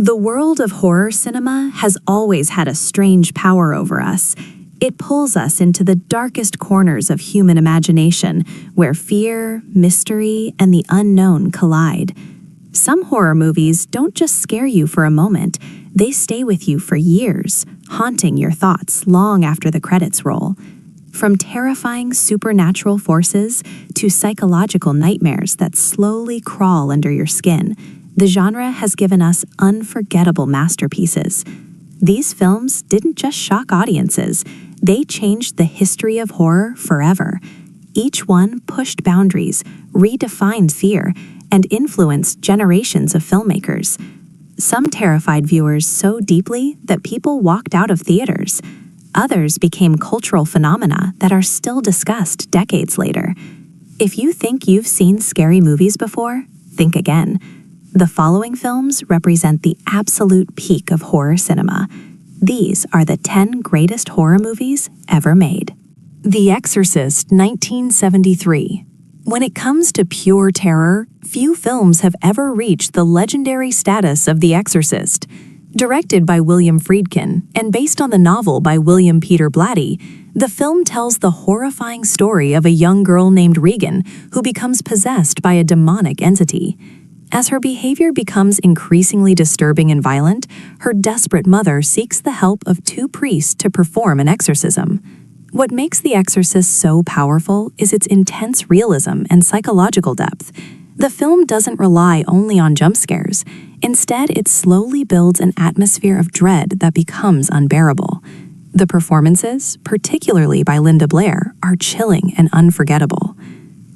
The world of horror cinema has always had a strange power over us. It pulls us into the darkest corners of human imagination, where fear, mystery, and the unknown collide. Some horror movies don't just scare you for a moment, they stay with you for years, haunting your thoughts long after the credits roll. From terrifying supernatural forces to psychological nightmares that slowly crawl under your skin, the genre has given us unforgettable masterpieces. These films didn't just shock audiences, they changed the history of horror forever. Each one pushed boundaries, redefined fear, and influenced generations of filmmakers. Some terrified viewers so deeply that people walked out of theaters. Others became cultural phenomena that are still discussed decades later. If you think you've seen scary movies before, think again. The following films represent the absolute peak of horror cinema. These are the 10 greatest horror movies ever made. The Exorcist, 1973. When it comes to pure terror, few films have ever reached the legendary status of The Exorcist. Directed by William Friedkin and based on the novel by William Peter Blatty, the film tells the horrifying story of a young girl named Regan who becomes possessed by a demonic entity. As her behavior becomes increasingly disturbing and violent, her desperate mother seeks the help of two priests to perform an exorcism. What makes The Exorcist so powerful is its intense realism and psychological depth. The film doesn't rely only on jump scares. Instead, it slowly builds an atmosphere of dread that becomes unbearable. The performances, particularly by Linda Blair, are chilling and unforgettable.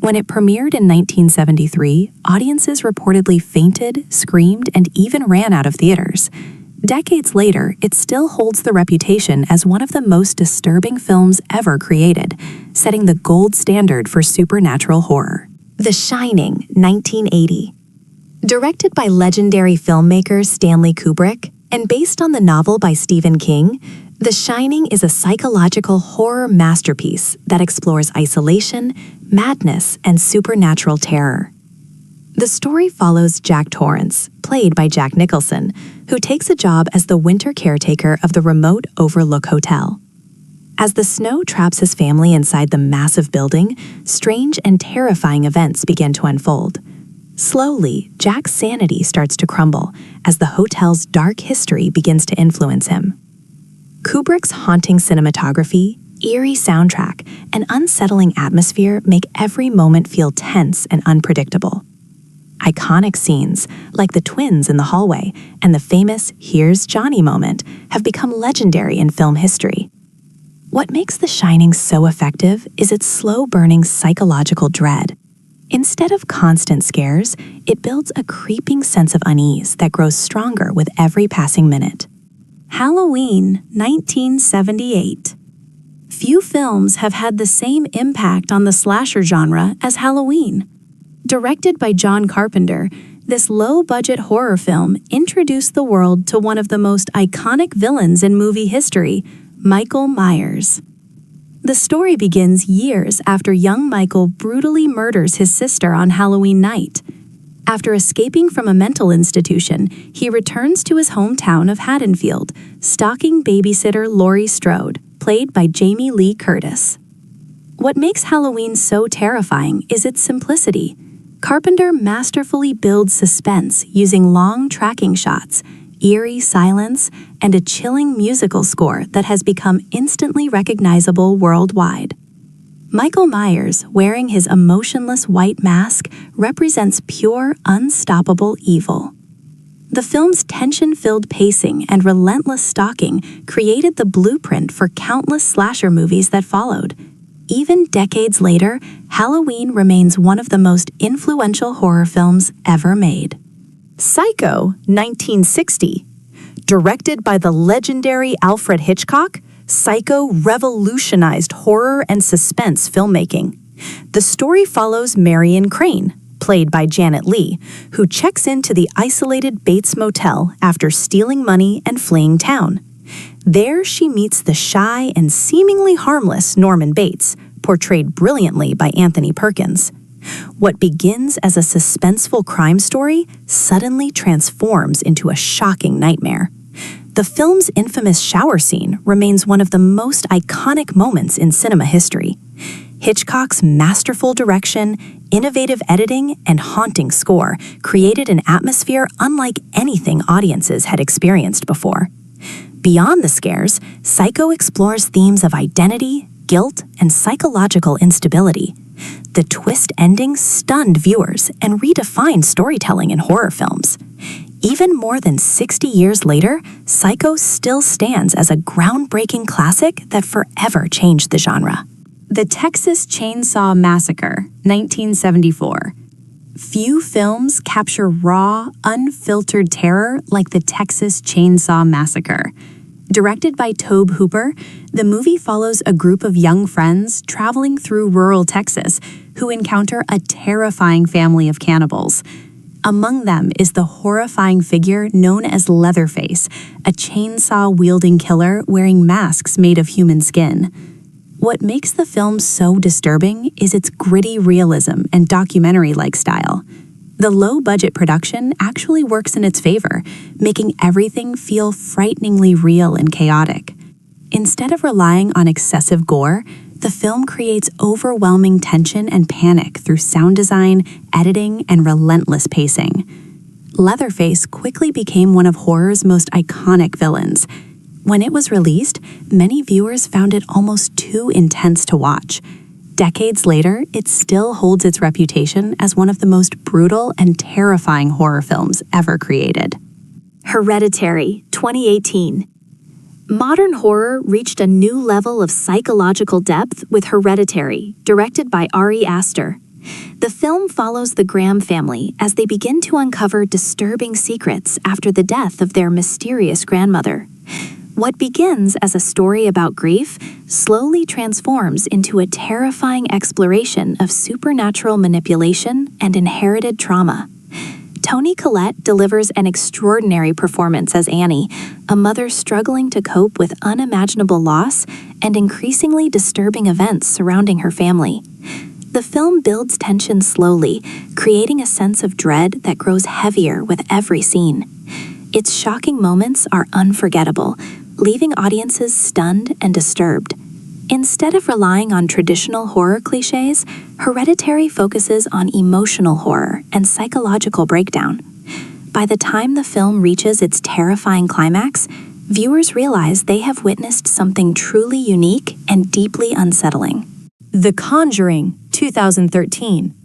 When it premiered in 1973, audiences reportedly fainted, screamed, and even ran out of theaters. Decades later, it still holds the reputation as one of the most disturbing films ever created, setting the gold standard for supernatural horror. The Shining, 1980. Directed by legendary filmmaker Stanley Kubrick and based on the novel by Stephen King, The Shining is a psychological horror masterpiece that explores isolation, madness, and supernatural terror. The story follows Jack Torrance, played by Jack Nicholson, who takes a job as the winter caretaker of the remote Overlook Hotel. As the snow traps his family inside the massive building, strange and terrifying events begin to unfold. Slowly, Jack's sanity starts to crumble as the hotel's dark history begins to influence him. Kubrick's haunting cinematography, eerie soundtrack, and unsettling atmosphere make every moment feel tense and unpredictable. Iconic scenes, like the twins in the hallway and the famous "Here's Johnny" moment, have become legendary in film history. What makes The Shining so effective is its slow-burning psychological dread. Instead of constant scares, it builds a creeping sense of unease that grows stronger with every passing minute. Halloween, 1978. Few films have had the same impact on the slasher genre as Halloween. Directed by John Carpenter, this low-budget horror film introduced the world to one of the most iconic villains in movie history, Michael Myers. The story begins years after young Michael brutally murders his sister on Halloween night. After escaping from a mental institution, he returns to his hometown of Haddonfield, stalking babysitter Laurie Strode, played by Jamie Lee Curtis. What makes Halloween so terrifying is its simplicity. Carpenter masterfully builds suspense using long tracking shots, eerie silence, and a chilling musical score that has become instantly recognizable worldwide. Michael Myers, wearing his emotionless white mask, represents pure, unstoppable evil. The film's tension-filled pacing and relentless stalking created the blueprint for countless slasher movies that followed. Even decades later, Halloween remains one of the most influential horror films ever made. Psycho, 1960. Directed by the legendary Alfred Hitchcock, Psycho revolutionized horror and suspense filmmaking. The story follows Marion Crane, played by Janet Leigh, who checks into the isolated Bates Motel after stealing money and fleeing town. There she meets the shy and seemingly harmless Norman Bates, portrayed brilliantly by Anthony Perkins. What begins as a suspenseful crime story suddenly transforms into a shocking nightmare. The film's infamous shower scene remains one of the most iconic moments in cinema history. Hitchcock's masterful direction, innovative editing, and haunting score created an atmosphere unlike anything audiences had experienced before. Beyond the scares, Psycho explores themes of identity, guilt, and psychological instability. The twist ending stunned viewers and redefined storytelling in horror films. Even more than 60 years later, Psycho still stands as a groundbreaking classic that forever changed the genre. The Texas Chainsaw Massacre, 1974. Few films capture raw, unfiltered terror like The Texas Chainsaw Massacre. Directed by Tobe Hooper, the movie follows a group of young friends traveling through rural Texas who encounter a terrifying family of cannibals. Among them is the horrifying figure known as Leatherface, a chainsaw-wielding killer wearing masks made of human skin. What makes the film so disturbing is its gritty realism and documentary-like style. The low-budget production actually works in its favor, making everything feel frighteningly real and chaotic. Instead of relying on excessive gore, the film creates overwhelming tension and panic through sound design, editing, and relentless pacing. Leatherface quickly became one of horror's most iconic villains. When it was released, many viewers found it almost too intense to watch. Decades later, it still holds its reputation as one of the most brutal and terrifying horror films ever created. Hereditary, 2018. Modern horror reached a new level of psychological depth with Hereditary, directed by Ari Aster. The film follows the Graham family as they begin to uncover disturbing secrets after the death of their mysterious grandmother. What begins as a story about grief slowly transforms into a terrifying exploration of supernatural manipulation and inherited trauma. Toni Collette delivers an extraordinary performance as Annie, a mother struggling to cope with unimaginable loss and increasingly disturbing events surrounding her family. The film builds tension slowly, creating a sense of dread that grows heavier with every scene. Its shocking moments are unforgettable, leaving audiences stunned and disturbed. Instead of relying on traditional horror cliches, Hereditary focuses on emotional horror and psychological breakdown. By the time the film reaches its terrifying climax, viewers realize they have witnessed something truly unique and deeply unsettling. The Conjuring, 2013.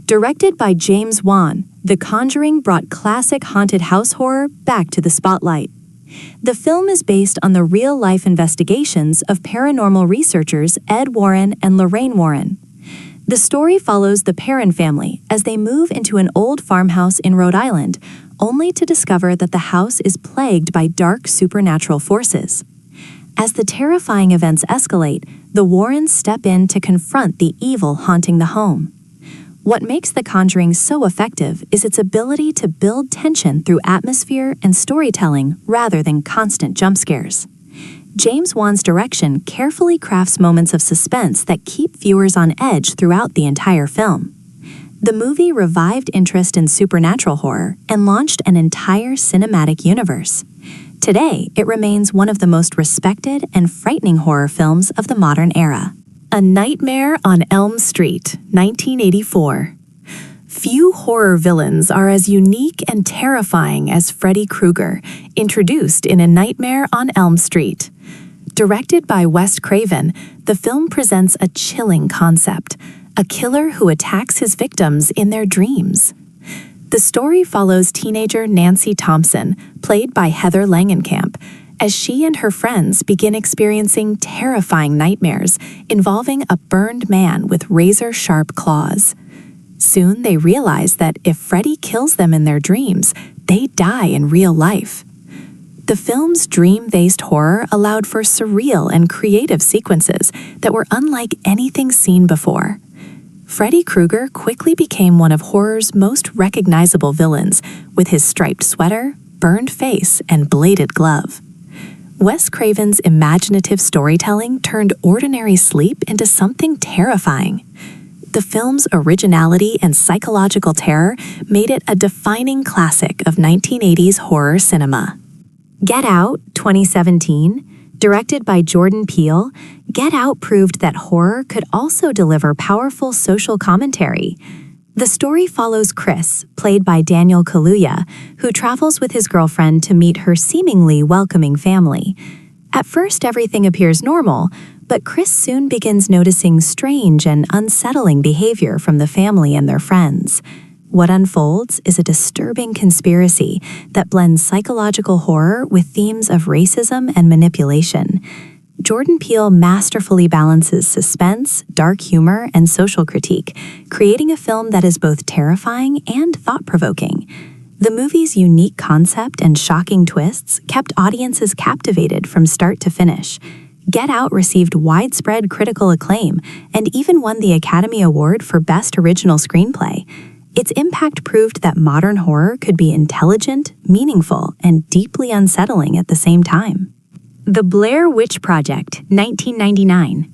Directed by James Wan, The Conjuring brought classic haunted house horror back to the spotlight. The film is based on the real-life investigations of paranormal researchers Ed Warren and Lorraine Warren. The story follows the Perrin family as they move into an old farmhouse in Rhode Island, only to discover that the house is plagued by dark supernatural forces. As the terrifying events escalate, the Warrens step in to confront the evil haunting the home. What makes The Conjuring so effective is its ability to build tension through atmosphere and storytelling rather than constant jump scares. James Wan's direction carefully crafts moments of suspense that keep viewers on edge throughout the entire film. The movie revived interest in supernatural horror and launched an entire cinematic universe. Today, it remains one of the most respected and frightening horror films of the modern era. A Nightmare on Elm Street, 1984. Few horror villains are as unique and terrifying as Freddy Krueger, introduced in A Nightmare on Elm Street. Directed by Wes Craven, the film presents a chilling concept, a killer who attacks his victims in their dreams. The story follows teenager Nancy Thompson, played by Heather Langenkamp, as she and her friends begin experiencing terrifying nightmares involving a burned man with razor-sharp claws. Soon they realize that if Freddy kills them in their dreams, they die in real life. The film's dream-based horror allowed for surreal and creative sequences that were unlike anything seen before. Freddy Krueger quickly became one of horror's most recognizable villains, with his striped sweater, burned face, and bladed glove. Wes Craven's imaginative storytelling turned ordinary sleep into something terrifying. The film's originality and psychological terror made it a defining classic of 1980s horror cinema. Get Out, 2017, directed by Jordan Peele, Get Out proved that horror could also deliver powerful social commentary. The story follows Chris, played by Daniel Kaluuya, who travels with his girlfriend to meet her seemingly welcoming family. At first, everything appears normal, but Chris soon begins noticing strange and unsettling behavior from the family and their friends. What unfolds is a disturbing conspiracy that blends psychological horror with themes of racism and manipulation. Jordan Peele masterfully balances suspense, dark humor, and social critique, creating a film that is both terrifying and thought-provoking. The movie's unique concept and shocking twists kept audiences captivated from start to finish. Get Out received widespread critical acclaim and even won the Academy Award for Best Original Screenplay. Its impact proved that modern horror could be intelligent, meaningful, and deeply unsettling at the same time. The Blair Witch Project, 1999.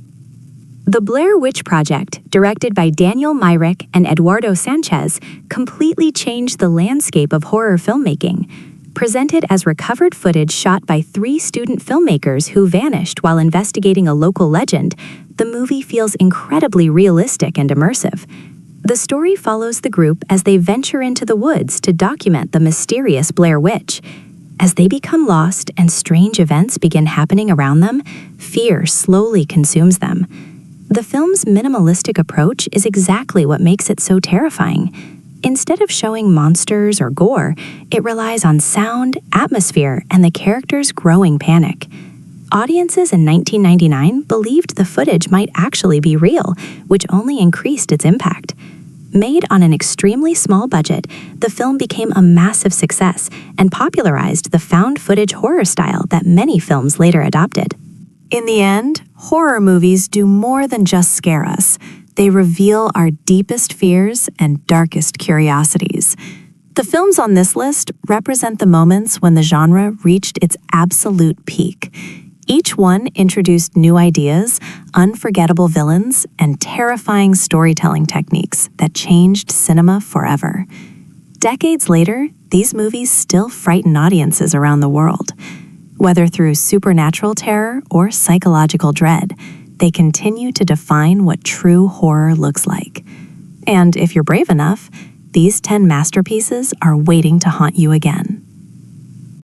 The Blair Witch Project, directed by Daniel Myrick and Eduardo Sanchez, completely changed the landscape of horror filmmaking. Presented as recovered footage shot by 3 student filmmakers who vanished while investigating a local legend, the movie feels incredibly realistic and immersive. The story follows the group as they venture into the woods to document the mysterious Blair Witch. As they become lost and strange events begin happening around them, fear slowly consumes them. The film's minimalistic approach is exactly what makes it so terrifying. Instead of showing monsters or gore, it relies on sound, atmosphere, and the characters' growing panic. Audiences in 1999 believed the footage might actually be real, which only increased its impact. Made on an extremely small budget, the film became a massive success and popularized the found footage horror style that many films later adopted. In the end, horror movies do more than just scare us. They reveal our deepest fears and darkest curiosities. The films on this list represent the moments when the genre reached its absolute peak. Each one introduced new ideas, unforgettable villains, and terrifying storytelling techniques that changed cinema forever. Decades later, these movies still frighten audiences around the world. Whether through supernatural terror or psychological dread, they continue to define what true horror looks like. And if you're brave enough, these 10 masterpieces are waiting to haunt you again.